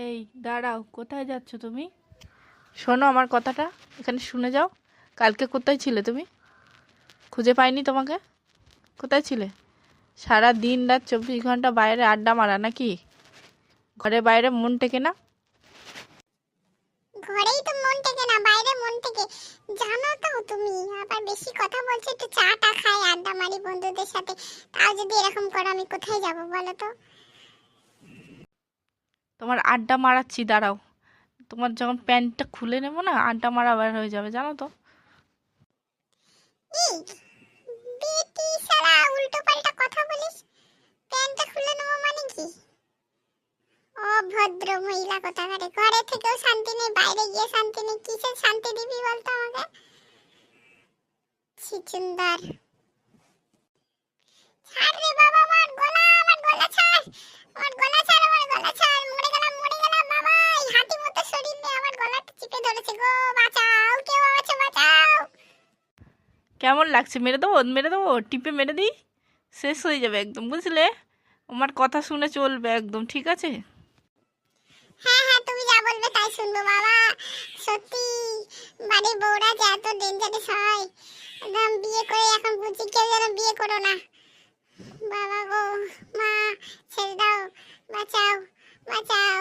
এই দাঁড়াও, কোথায় যাচ্ছ তুমি? শোনো আমার কথাটা, এখানে শুনে যাও। কালকে কোথায় ছিলে তুমি? খুঁজে পাইনি তোমাকে। কোথায় ছিলে? সারা দিন রাত 24 ঘন্টা বাইরে আড্ডা মারা নাকি? ঘরে বাইরে মন টেকে না? ঘরেই তো মন থেকে না, বাইরে মন থেকে। জানো তো তুমি আবার বেশি কথা বলছো, একটু চাটা খাই, আড্ডা মারি বন্ধুদের সাথে। তাও যদি এরকম করো আমি কোথায় যাব বলো তো? তোমার আড্ডা মারাচ্ছি, দাঁড়াও। তোমার যখন প্যান্টটা খুলে নেবো না, আড্ডা মারা বার হয়ে যাবে, জানো তো। এই বেটি সারা উল্টো পাল্টা কথা বলিস। প্যান্টটা খুলে নেবো মানে কি? অভদ্র মহিলা কোথাকারে। ঘরে থেকেও শান্তি নেই, বাইরে গিয়ে শান্তি নেই, কিসের শান্তি দিবি বলতো আমাকে? ছিচুন্দার। ছাড় রে বাবা, আমার গলা ছাড়। আমার গলা ছাড়, আমার গলা ছাড়। মরে গেলাম, মরে গেলাম বাবা। এই হাতি মতো শরীর নিয়ে আমার গলাটা চিপে ধরেছে গো। বাঁচাও, কেউ আছে, বাঁচাও। কেমন লাগছে? মেরে দেবো, মেরে দেবো, টিপে মেরে দিই। শেষ হয়ে যাবে একদম, বুঝলে? আমার কথা শুনে চলবে একদম, ঠিক আছে? হ্যাঁ হ্যাঁ, তুমি যা বলবে তাই শুনবো বাবা। সত্যি বাড়ির বউরা যে এত ডেঞ্জারাস হয়। একদম বিয়ে করে এখন বুঝি কেউ যেন বিয়ে করো না। বাবা গো, মা ছেড়ে দাও, বাঁচাও, বাঁচাও।